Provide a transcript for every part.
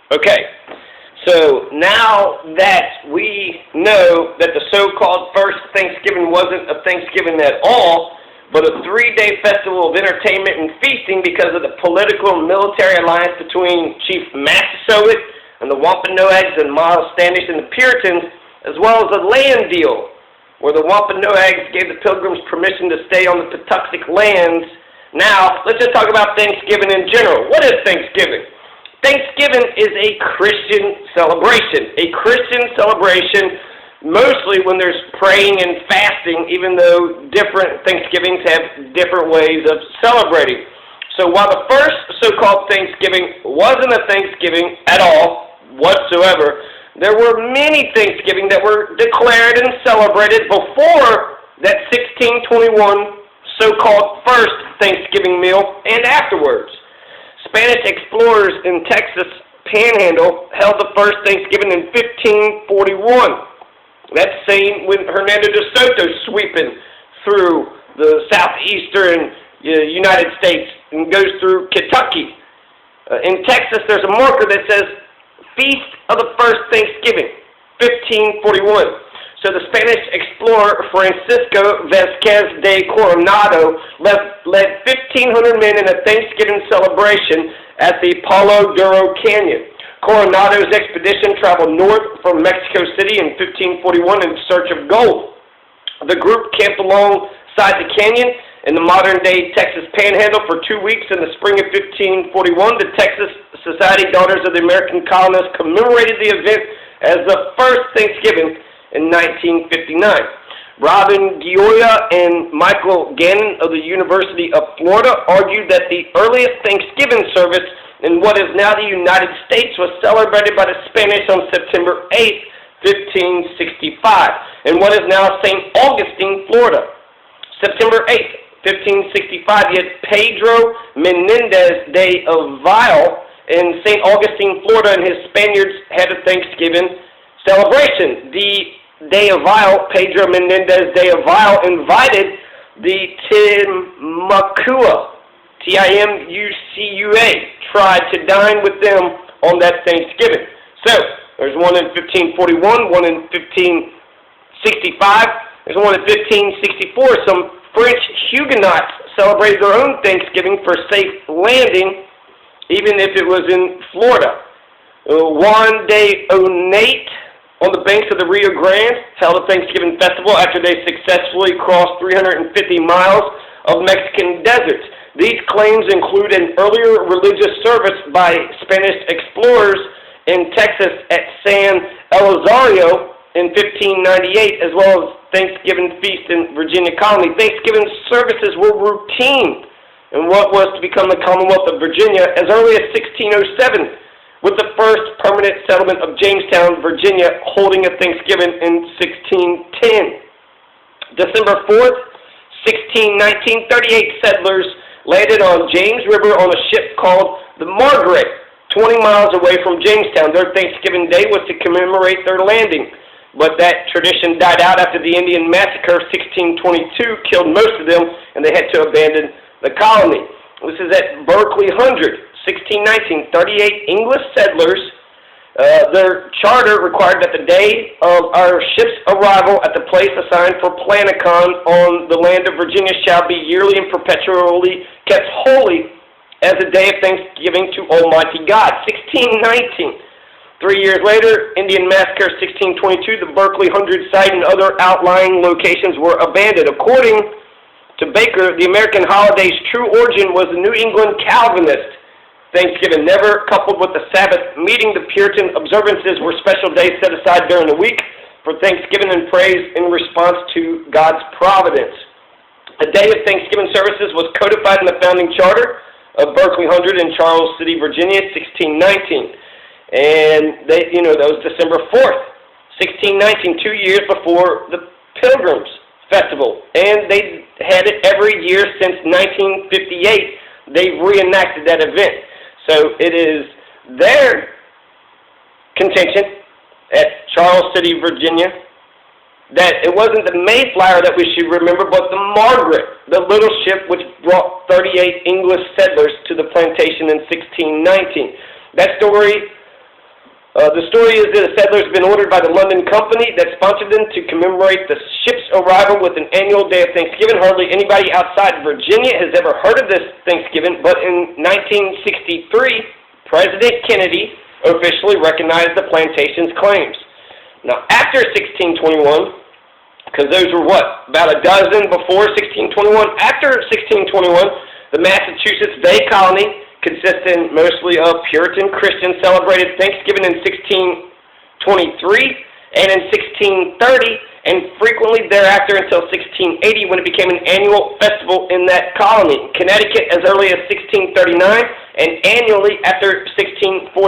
Okay, so now that we know that the so-called first Thanksgiving wasn't a Thanksgiving at all, but a 3-day festival of entertainment and feasting because of the political and military alliance between Chief Massasoit and the Wampanoags and Miles Standish and the Puritans, as well as a land deal where the Wampanoags gave the Pilgrims permission to stay on the Patuxent lands. Now, let's just talk about Thanksgiving in general. What is Thanksgiving? Thanksgiving is a Christian celebration. A Christian celebration mostly when there's praying and fasting, even though different Thanksgivings have different ways of celebrating. So while the first so-called Thanksgiving wasn't a Thanksgiving at all whatsoever, there were many Thanksgiving that were declared and celebrated before that 1621 so-called first Thanksgiving meal and afterwards. Spanish explorers in Texas Panhandle held the first Thanksgiving in 1541. That's same when Hernando de Soto sweeping through the southeastern United States and goes through Kentucky. In Texas, there's a marker that says Feast of the First Thanksgiving, 1541. So the Spanish explorer Francisco Vázquez de Coronado led 1,500 men in a Thanksgiving celebration at the Palo Duro Canyon. Coronado's expedition traveled north from Mexico City in 1541 in search of gold. The group camped alongside the canyon in the modern-day Texas Panhandle for 2 weeks in the spring of 1541. The Texas Society Daughters of the American Colonists commemorated the event as the first Thanksgiving in 1959. Robin Gioia and Michael Gannon of the University of Florida argued that the earliest Thanksgiving service in what is now the United States was celebrated by the Spanish on September 8, 1565, in what is now St. Augustine, Florida. September 8, 1565, yet Pedro Menendez de Avila in St. Augustine, Florida, and his Spaniards had a Thanksgiving celebration. The de Avila, Pedro Menendez de Avila, invited the Timucua, Timucua tribe to dine with them on that Thanksgiving. So, there's one in 1541, one in 1565, there's one in 1564. Some French Huguenots celebrated their own Thanksgiving for safe landing, even if it was in Florida. Juan de Onate on the banks of the Rio Grande held a Thanksgiving festival after they successfully crossed 350 miles of Mexican deserts. These claims include an earlier religious service by Spanish explorers in Texas at San Elizario in 1598, as well as Thanksgiving feast in Virginia colony. Thanksgiving services were routine in what was to become the Commonwealth of Virginia as early as 1607. With the first permanent settlement of Jamestown, Virginia, holding a Thanksgiving in 1610. December 4th, 1619, 38 settlers landed on James River on a ship called the Margaret, 20 miles away from Jamestown. Their Thanksgiving Day was to commemorate their landing, but that tradition died out after the Indian Massacre of 1622 killed most of them, and they had to abandon the colony. This is at Berkeley 100. 1619, 38 English settlers. Their charter required that the day of our ship's arrival at the place assigned for Planacon on the land of Virginia shall be yearly and perpetually kept holy as a day of thanksgiving to Almighty God. 1619. 3 years later, Indian Massacre 1622, the Berkeley 100 site and other outlying locations were abandoned. According to Baker, the American holiday's true origin was the New England Calvinist Thanksgiving, never coupled with the Sabbath meeting. The Puritan observances were special days set aside during the week for Thanksgiving and praise in response to God's providence. A day of Thanksgiving services was codified in the founding charter of Berkeley 100 in Charles City, Virginia, 1619. And that was December 4th, 1619, 2 years before the Pilgrims Festival. And they had it every year since 1958. They've reenacted that event. So it is their contention at Charles City, Virginia, that it wasn't the Mayflower that we should remember, but the Margaret, the little ship which brought 38 English settlers to the plantation in 1619. That story The story is that the settlers have been ordered by the London company that sponsored them to commemorate the ship's arrival with an annual day of Thanksgiving. Hardly anybody outside Virginia has ever heard of this Thanksgiving, but in 1963, President Kennedy officially recognized the plantation's claims. Now, after 1621, because those were about a dozen before 1621, after 1621, the Massachusetts Bay Colony, consisting mostly of Puritan Christians, celebrated Thanksgiving in 1623 and in 1630, and frequently thereafter until 1680, when it became an annual festival in that colony. Connecticut as early as 1639, and annually after 1647,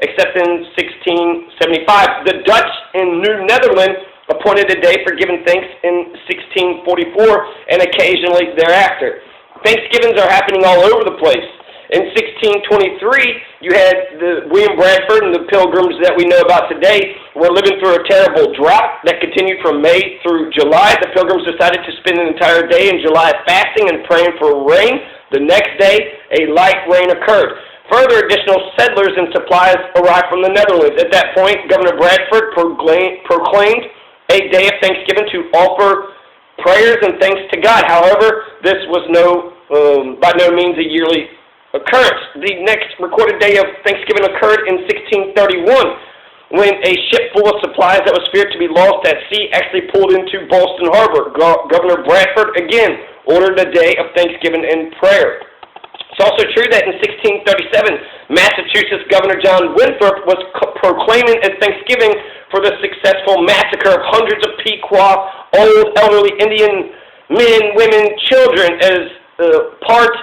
except in 1675. The Dutch in New Netherlands appointed a day for giving thanks in 1644, and occasionally thereafter. Thanksgivings are happening all over the place. In 1623, you had the William Bradford and the Pilgrims that we know about today were living through a terrible drought that continued from May through July. The Pilgrims decided to spend an entire day in July fasting and praying for rain. The next day, a light rain occurred. Further, additional settlers and supplies arrived from the Netherlands. At that point, Governor Bradford proclaimed a day of Thanksgiving to offer prayers and thanks to God. However, this was by no means a yearly occurrence. The next recorded day of Thanksgiving occurred in 1631, when a ship full of supplies that was feared to be lost at sea actually pulled into Boston Harbor. Governor Bradford again ordered a day of Thanksgiving and prayer. It's also true that in 1637, Massachusetts Governor John Winthrop was proclaiming a Thanksgiving for the successful massacre of hundreds of Pequot, old, elderly Indian men, women, children as part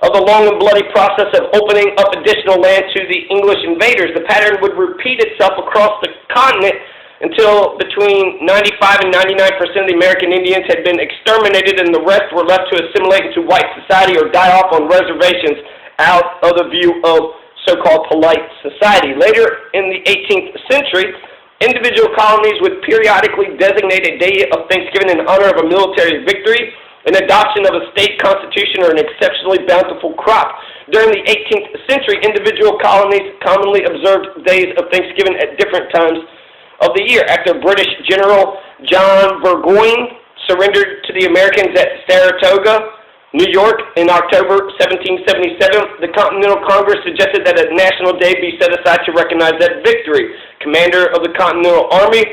of the long and bloody process of opening up additional land to the English invaders. The pattern would repeat itself across the continent until between 95 and 99% of the American Indians had been exterminated, and the rest were left to assimilate into white society or die off on reservations out of the view of so-called polite society. Later in the 18th century, individual colonies would periodically designate a day of Thanksgiving in honor of a military victory, an adoption of a state constitution, or an exceptionally bountiful crop. During the 18th century, individual colonies commonly observed days of Thanksgiving at different times of the year. After British General John Burgoyne surrendered to the Americans at Saratoga, New York, in October 1777, the Continental Congress suggested that a national day be set aside to recognize that victory. Commander of the Continental Army,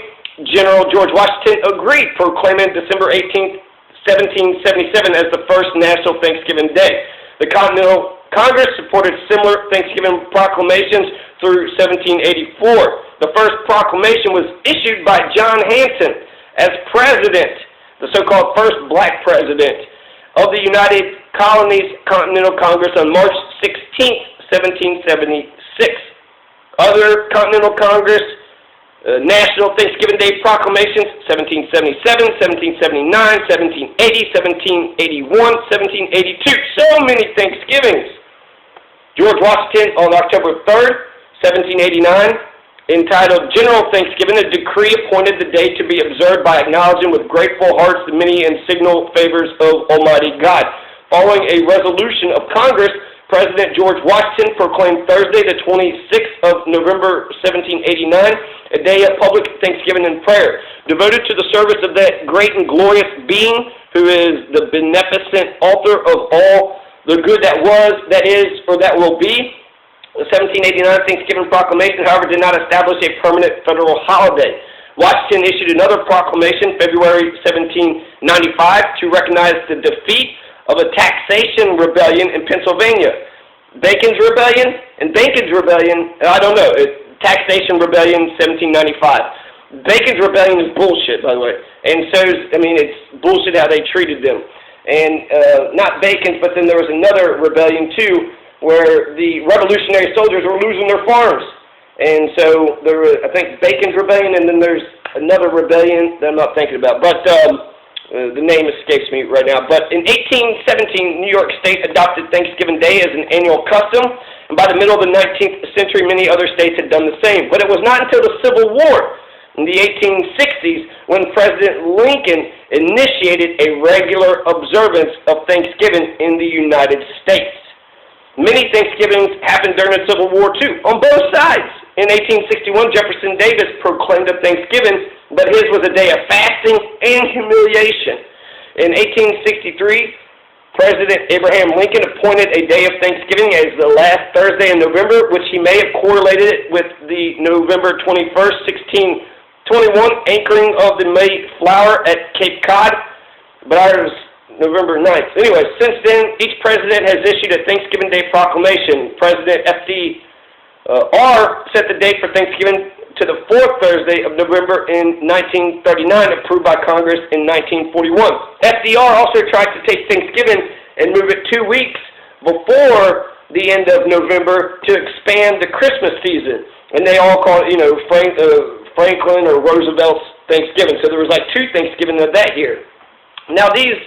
General George Washington, agreed, proclaiming December 18th, 1777 as the first National Thanksgiving Day. The Continental Congress supported similar Thanksgiving proclamations through 1784. The first proclamation was issued by John Hanson as president, the so-called first black president of the United Colonies Continental Congress on March 16th, 1776. Other Continental Congress National Thanksgiving Day proclamations: 1777, 1779, 1780, 1781, 1782. So many Thanksgivings. George Washington, on October 3rd, 1789, entitled General Thanksgiving, a decree appointed the day to be observed by acknowledging with grateful hearts the many and signal favors of Almighty God. Following a resolution of Congress, President George Washington proclaimed Thursday, the 26th of November, 1789, a day of public thanksgiving and prayer, devoted to the service of that great and glorious being who is the beneficent author of all the good that was, that is, or that will be. The 1789 Thanksgiving Proclamation, however, did not establish a permanent federal holiday. Washington issued another proclamation, February 1795, to recognize the defeat of a taxation rebellion in Pennsylvania. Bacon's Rebellion and Bacon's Rebellion, I don't know, Taxation Rebellion 1795. Bacon's Rebellion is bullshit, by the way. And so, it's bullshit how they treated them. And not Bacon's, but then there was another rebellion too, where the revolutionary soldiers were losing their farms. And so there was, I think, Bacon's Rebellion, and then there's another rebellion that I'm not thinking about. But the name escapes me right now. But in 1817, New York State adopted Thanksgiving Day as an annual custom, and by the middle of the 19th century, many other states had done the same. But it was not until the Civil War in the 1860s when President Lincoln initiated a regular observance of Thanksgiving in the United States. Many Thanksgivings happened during the Civil War, too, on both sides. In 1861, Jefferson Davis proclaimed a Thanksgiving, but his was a day of fasting and humiliation. In 1863, President Abraham Lincoln appointed a day of Thanksgiving as the last Thursday in November, which he may have correlated it with the November 21st, 1621 anchoring of the Mayflower at Cape Cod, but ours was November 9th. Anyway, since then, each president has issued a Thanksgiving Day proclamation. President FDR set the date for Thanksgiving to the fourth Thursday of November in 1939, approved by Congress in 1941. FDR also tried to take Thanksgiving and move it 2 weeks before the end of November to expand the Christmas season. And they all called it, Franklin or Roosevelt's Thanksgiving. So there was like 2 Thanksgiving of that year. Now these,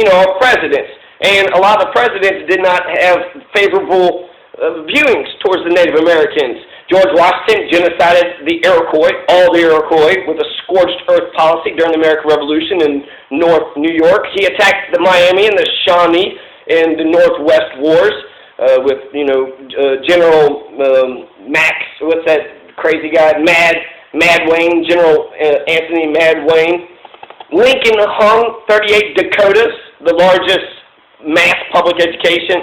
are presidents. And a lot of the presidents did not have favorable viewings towards the Native Americans. George Washington genocided the Iroquois, all the Iroquois, with a scorched earth policy during the American Revolution in North New York. He attacked the Miami and the Shawnee in the Northwest Wars with, General Max, what's that crazy guy, Mad Wayne, General Anthony Mad Wayne. Lincoln hung 38 Dakotas, the largest mass public execution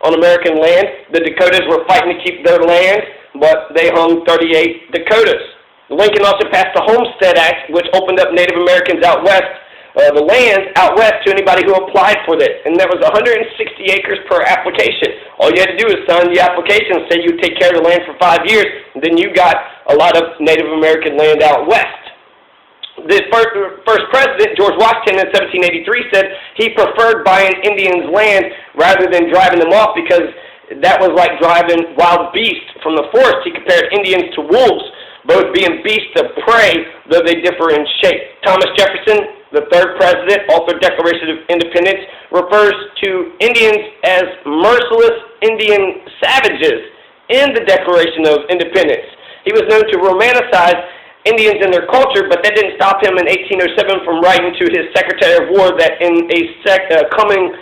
on American land. The Dakotas were fighting to keep their land, but they hung 38 Dakotas. Lincoln also passed the Homestead Act, which opened up Native Americans out west, the land out west, to anybody who applied for it. And that was 160 acres per application. All you had to do is sign the application and say you'd take care of the land for 5 years, and then you got a lot of Native American land out west. The first president, George Washington, in 1783, said he preferred buying Indians' land rather than driving them off because that was like driving wild beasts from the forest. He compared Indians to wolves, both being beasts of prey, though they differ in shape. Thomas Jefferson, the third president, authored Declaration of Independence, refers to Indians as merciless Indian savages in the Declaration of Independence. He was known to romanticize Indians and their culture, but that didn't stop him in 1807 from writing to his Secretary of War that in a coming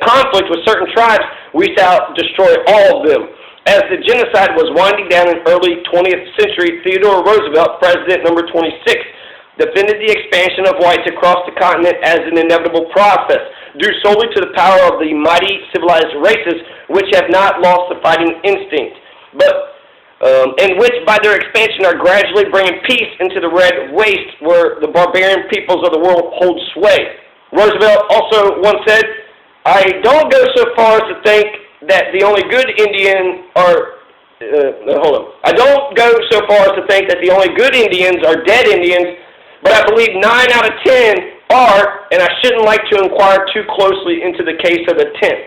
conflict with certain tribes, we shall destroy all of them. As the genocide was winding down in early 20th century, Theodore Roosevelt, President number 26, defended the expansion of whites across the continent as an inevitable process, due solely to the power of the mighty civilized races which have not lost the fighting instinct, but and which by their expansion are gradually bringing peace into the red waste where the barbarian peoples of the world hold sway. Roosevelt also once said, I don't go so far as to think that the only good Indian are, I don't go so far as to think that the only good Indians are dead Indians, but I believe 9 out of 10 are, and I shouldn't like to inquire too closely into the case of the 10th.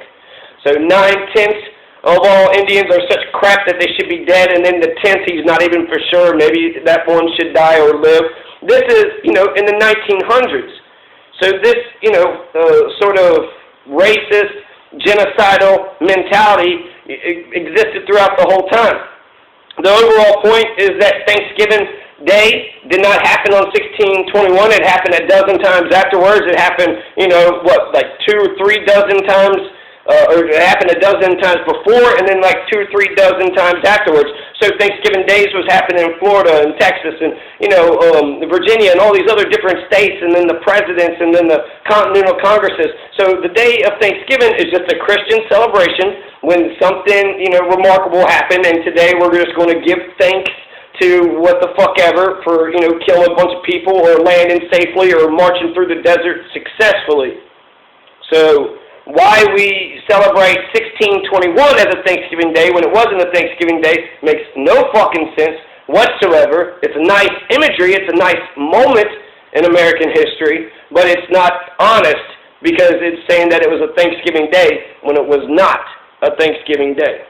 So 9/10 of all Indians are such crap that they should be dead, and then the 10th, he's not even for sure. Maybe that one should die or live. This is, in the 1900s. So this, sort of racist, genocidal mentality existed throughout the whole time. The overall point is that Thanksgiving Day did not happen on 1621. It happened a dozen times afterwards. It happened, 2 or 3 dozen times. Or it happened a dozen times before, and then 2 or 3 dozen times afterwards. So Thanksgiving Days was happening in Florida and Texas and, Virginia and all these other different states, and then the presidents and then the Continental Congresses. So the day of Thanksgiving is just a Christian celebration when something, remarkable happened, and today we're just going to give thanks to what the fuck ever for, killing a bunch of people or landing safely or marching through the desert successfully. So why we celebrate 1621 as a Thanksgiving Day when it wasn't a Thanksgiving Day makes no fucking sense whatsoever. It's a nice imagery, it's a nice moment in American history, but it's not honest because it's saying that it was a Thanksgiving Day when it was not a Thanksgiving Day.